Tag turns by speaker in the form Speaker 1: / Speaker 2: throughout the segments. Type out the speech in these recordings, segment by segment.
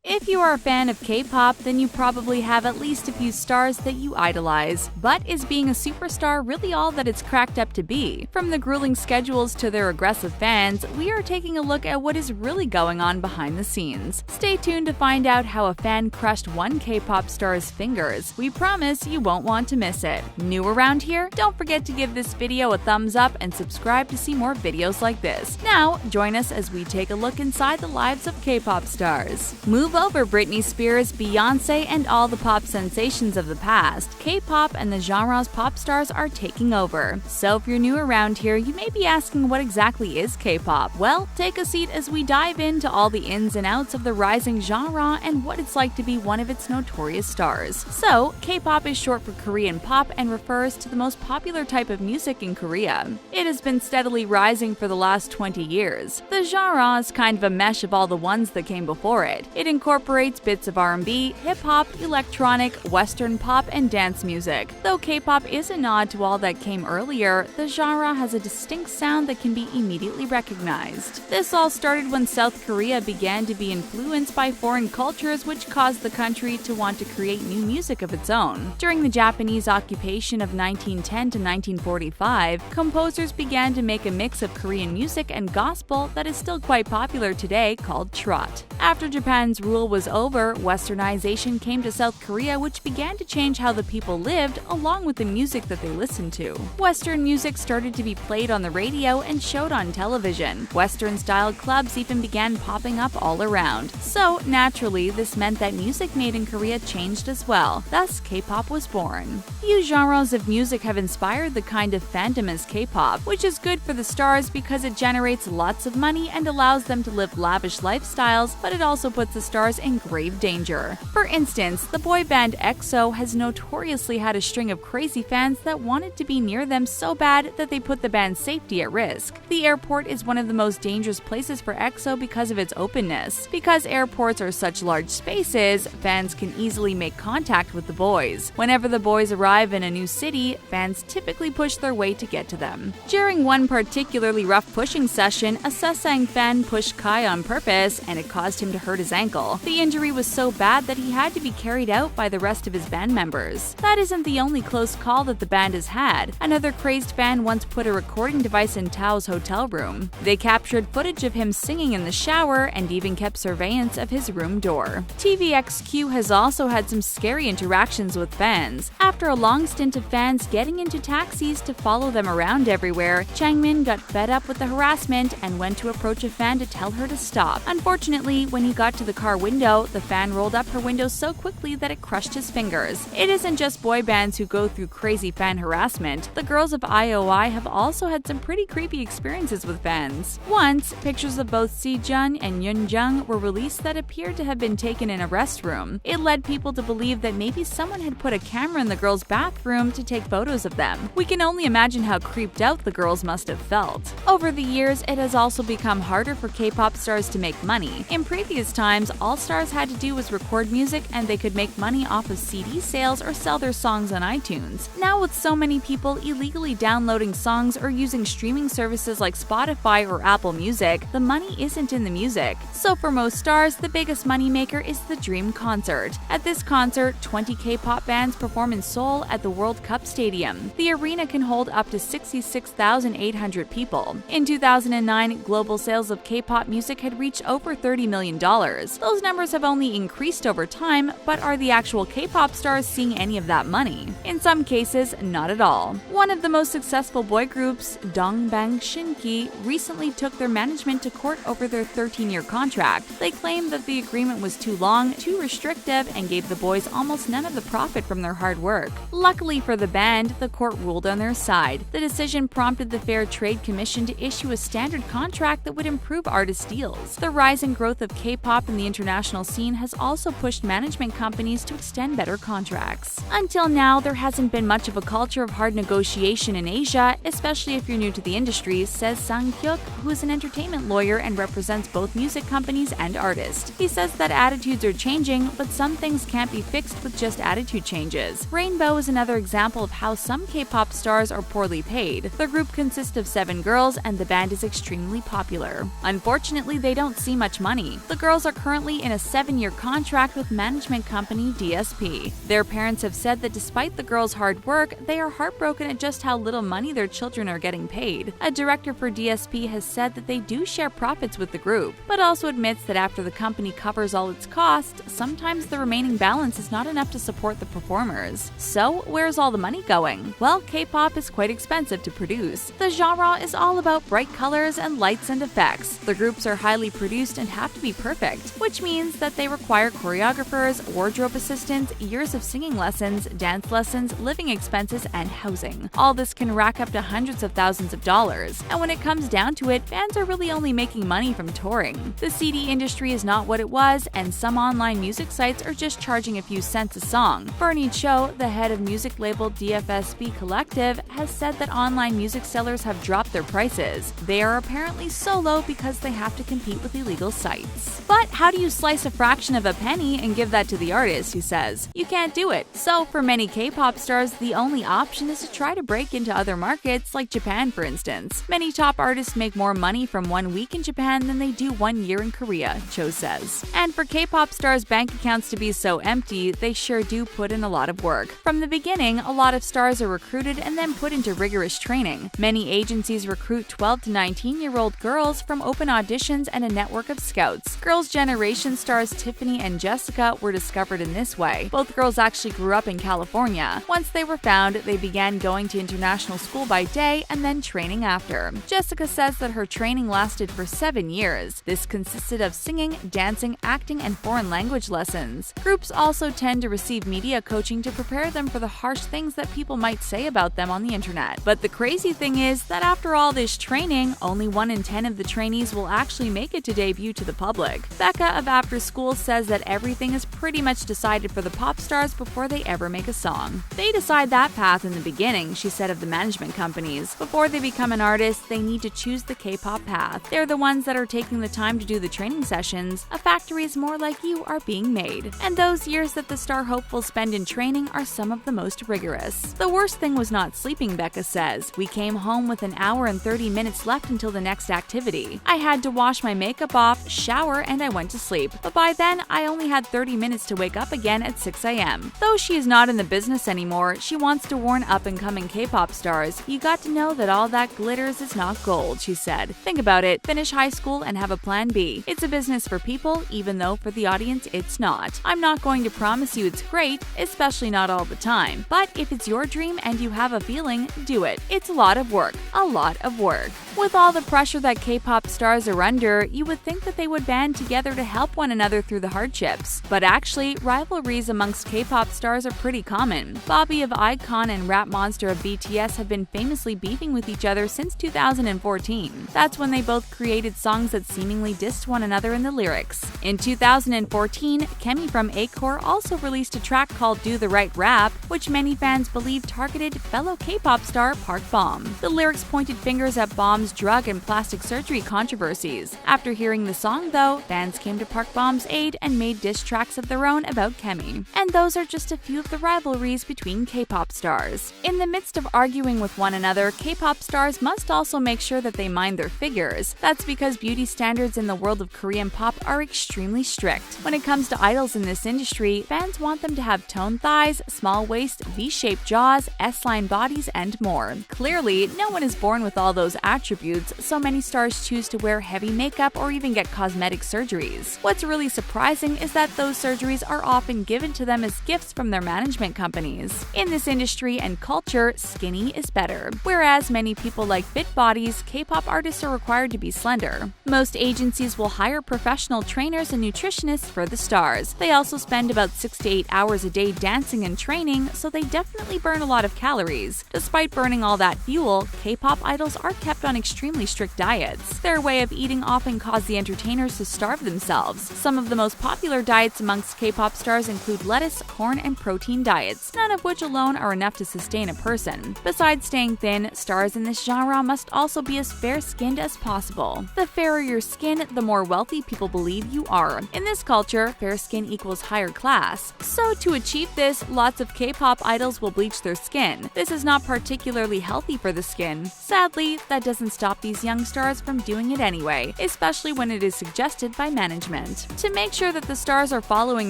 Speaker 1: If you are a fan of K-pop, then you probably have at least a few stars that you idolize. But is being a superstar really all that it's cracked up to be? From the grueling schedules to their aggressive fans, we are taking a look at what is really going on behind the scenes. Stay tuned to find out how a fan crushed one K-pop star's fingers. We promise you won't want to miss it. New around here? Don't forget to give this video a thumbs up and subscribe to see more videos like this. Now, join us as we take a look inside the lives of K-pop stars. Move over Britney Spears, Beyonce, and all the pop sensations of the past. K-pop and the genre's pop stars are taking over. So if you're new around here, you may be asking what exactly is K-pop? Well, take a seat as we dive into all the ins and outs of the rising genre and what it's like to be one of its notorious stars. So, K-pop is short for Korean pop and refers to the most popular type of music in Korea. It has been steadily rising for the last 20 years. The genre is kind of a mesh of all the ones that came before it. It incorporates bits of R&B, hip-hop, electronic, western pop, and dance music. Though K-pop is a nod to all that came earlier, the genre has a distinct sound that can be immediately recognized. This all started when South Korea began to be influenced by foreign cultures, which caused the country to want to create new music of its own. During the Japanese occupation of 1910 to 1945, composers began to make a mix of Korean music and gospel that is still quite popular today, called trot. After Japan's rule was over, westernization came to South Korea, which began to change how the people lived along with the music that they listened to. Western music started to be played on the radio and showed on television. Western-styled clubs even began popping up all around. So, naturally, this meant that music made in Korea changed as well. Thus, K-pop was born. Few genres of music have inspired the kind of fandom as K-pop, which is good for the stars because it generates lots of money and allows them to live lavish lifestyles, but it also puts the stars in grave danger. For instance, the boy band EXO has notoriously had a string of crazy fans that wanted to be near them so bad that they put the band's safety at risk. The airport is one of the most dangerous places for EXO because of its openness. Because airports are such large spaces, fans can easily make contact with the boys. Whenever the boys arrive in a new city, fans typically push their way to get to them. During one particularly rough pushing session, a Sesang fan pushed Kai on purpose, and it caused him to hurt his ankle. The injury was so bad that he had to be carried out by the rest of his band members. That isn't the only close call that the band has had. Another crazed fan once put a recording device in Tao's hotel room. They captured footage of him singing in the shower and even kept surveillance of his room door. TVXQ has also had some scary interactions with fans. After a long stint of fans getting into taxis to follow them around everywhere, Changmin got fed up with the harassment and went to approach a fan to tell her to stop. Unfortunately, when he got to the car window, the fan rolled up her window so quickly that it crushed his fingers. It isn't just boy bands who go through crazy fan harassment. The girls of IOI have also had some pretty creepy experiences with fans. Once, pictures of both Sejun and Yoonjung were released that appeared to have been taken in a restroom. It led people to believe that maybe someone had put a camera in the girls' bathroom to take photos of them. We can only imagine how creeped out the girls must have felt. Over the years, it has also become harder for K-pop stars to make money. In previous times, all stars had to do was record music and they could make money off of CD sales or sell their songs on iTunes. Now with so many people illegally downloading songs or using streaming services like Spotify or Apple Music, the money isn't in the music. So for most stars, the biggest moneymaker is the Dream Concert. At this concert, 20 K-pop bands perform in Seoul at the World Cup Stadium. The arena can hold up to 66,800 people. In 2009, global sales of K-pop music had reached over $30 million. Those numbers have only increased over time, but are the actual K-pop stars seeing any of that money? In some cases, not at all. One of the most successful boy groups, Dongbang Shinki, recently took their management to court over their 13-year contract. They claimed that the agreement was too long, too restrictive, and gave the boys almost none of the profit from their hard work. Luckily for the band, the court ruled on their side. The decision prompted the Fair Trade Commission to issue a standard contract that would improve artist deals. The rise and growth of K-pop in the international international scene has also pushed management companies to extend better contracts. Until now, there hasn't been much of a culture of hard negotiation in Asia, especially if you're new to the industry, says Sang-hyuk, who is an entertainment lawyer and represents both music companies and artists. He says that attitudes are changing, but some things can't be fixed with just attitude changes. Rainbow is another example of how some K-pop stars are poorly paid. The group consists of 7 girls, and the band is extremely popular. Unfortunately, they don't see much money. The girls are currently in a 7-year contract with management company DSP. Their parents have said that despite the girls' hard work, they are heartbroken at just how little money their children are getting paid. A director for DSP has said that they do share profits with the group, but also admits that after the company covers all its costs, sometimes the remaining balance is not enough to support the performers. So, where's all the money going? Well, K-pop is quite expensive to produce. The genre is all about bright colors and lights and effects. The groups are highly produced and have to be perfect, which means that they require choreographers, wardrobe assistants, years of singing lessons, dance lessons, living expenses, and housing. All this can rack up to hundreds of thousands of dollars, and when it comes down to it, fans are really only making money from touring. The CD industry is not what it was, and some online music sites are just charging a few cents a song. Bernie Cho, the head of music label DFSB Collective, has said that online music sellers have dropped their prices. They are apparently so low because they have to compete with illegal sites. But how do you slice a fraction of a penny and give that to the artist, he says? You can't do it. So for many K-pop stars, the only option is to try to break into other markets like Japan, for instance. Many top artists make more money from 1 week in Japan than they do 1 year in Korea, Cho says. And for K-pop stars' bank accounts to be so empty, they sure do put in a lot of work. From the beginning, a lot of stars are recruited and then put into rigorous training. Many agencies recruit 12 to 19-year-old girls from open auditions and a network of scouts. Girls' Generation stars Tiffany and Jessica were discovered in this way. Both girls actually grew up in California. Once they were found, they began going to international school by day and then training after. Jessica says that her training lasted for 7 years. This consisted of singing, dancing, acting, and foreign language lessons. Groups also tend to receive media coaching to prepare them for the harsh things that people might say about them on the internet. But the crazy thing is that after all this training, only 1 in 10 of the trainees will actually make it to debut to the public. Becca of After School says that everything is pretty much decided for the pop stars before they ever make a song. They decide that path in the beginning, she said of the management companies. Before they become an artist, they need to choose the K-pop path. They're the ones that are taking the time to do the training sessions. A factory is more like you are being made. And those years that the star hopefuls spend in training are some of the most rigorous. The worst thing was not sleeping, Becca says. We came home with an hour and 30 minutes left until the next activity. I had to wash my makeup off, shower, and I went to sleep. But by then, I only had 30 minutes to wake up again at 6 a.m. Though she is not in the business anymore, she wants to warn up-and-coming K-pop stars, you got to know that all that glitters is not gold, she said. Think about it. Finish high school and have a plan B. It's a business for people, even though for the audience it's not. I'm not going to promise you it's great, especially not all the time. But if it's your dream and you have a feeling, do it. It's a lot of work. A lot of work. With all the pressure that K-pop stars are under, you would think that they would band together to help one another through the hardships. But actually, rivalries amongst K-pop stars are pretty common. Bobby of iKON and Rap Monster of BTS have been famously beefing with each other since 2014. That's when they both created songs that seemingly dissed one another in the lyrics. In 2014, Kemi from Acor also released a track called Do the Right Rap, which many fans believe targeted fellow K-pop star Park Bom. The lyrics pointed fingers at Bom's drug and plastic surgery controversies. After hearing the song, though, fans came to Park Bom's aid and made diss tracks of their own about Kemi. And those are just a few of the rivalries between K-pop stars. In the midst of arguing with one another, K-pop stars must also make sure that they mind their figures. That's because beauty standards in the world of Korean pop are extremely strict. When it comes to idols in this industry, fans want them to have toned thighs, small waist, V-shaped jaws, S-line bodies, and more. Clearly, no one is born with all those attributes, so many stars choose to wear heavy makeup or even get cosmetic surgeries. What's really surprising is that those surgeries are often given to them as gifts from their management companies. In this industry and culture, skinny is better. Whereas many people like fit bodies, K-pop artists are required to be slender. Most agencies will hire professional trainers and nutritionists for the stars. They also spend about 6 to 8 hours a day dancing and training, so they definitely burn a lot of calories. Despite burning all that fuel, K-pop idols are kept on extremely strict diets. Their way of eating often caused the entertainers to starve themselves. Some of the most popular diets amongst K-pop stars include lettuce, corn, and protein diets, none of which alone are enough to sustain a person. Besides staying thin, stars in this genre must also be as fair-skinned as possible. The fairer your skin, the more wealthy people believe you are. In this culture, fair skin equals higher class. So to achieve this, lots of K-pop idols will bleach their skin. This is not particularly healthy for the skin. Sadly, that doesn't stop these young stars from doing it anyway, especially when it is suggested by management. To make sure that the stars are following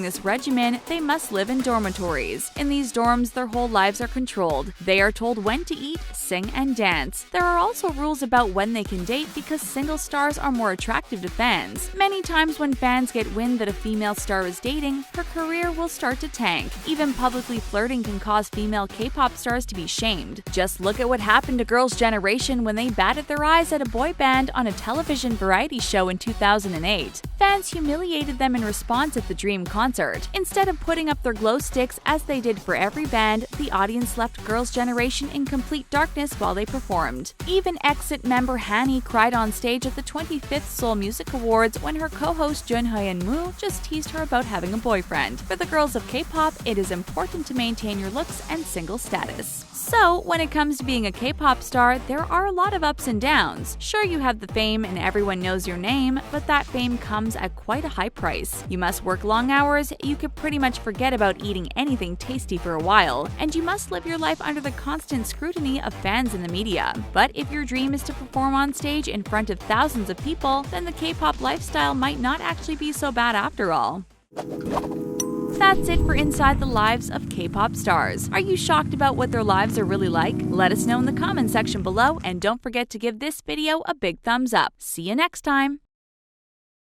Speaker 1: this regimen, they must live in dormitories. In these dorms, their whole lives are controlled. They are told when to eat, sing, and dance. There are also rules about when they can date because single stars are more attractive to fans. Many times when fans get wind that a female star is dating, her career will start to tank. Even publicly flirting can cause female K-pop stars to be shamed. Just look at what happened to Girls' Generation when they batted their eyes at a boy band on a television variety show in 2008. Fans humiliated them in response at the Dream concert. Instead of putting up their glow sticks as they did for every band, the audience left Girls' Generation in complete darkness while they performed. Even EXIT member Hani cried on stage at the 25th Seoul Music Awards when her co-host Junho and Moo just teased her about having a boyfriend. For the girls of K-pop, it is important to maintain your looks and single status. So, when it comes to being a K-pop star, there are a lot of ups and downs. Sure, you have the fame and everyone knows your name, but that fame comes at quite a high price. You must work long hours, you could pretty much forget about eating anything tasty for a while, and you must live your life under the constant scrutiny of fans and the media. But if your dream is to perform on stage in front of thousands of people, then the K-pop lifestyle might not actually be so bad after all. That's it for Inside the Lives of K-pop stars. Are you shocked about what their lives are really like? Let us know in the comment section below, and don't forget to give this video a big thumbs up. See you next time!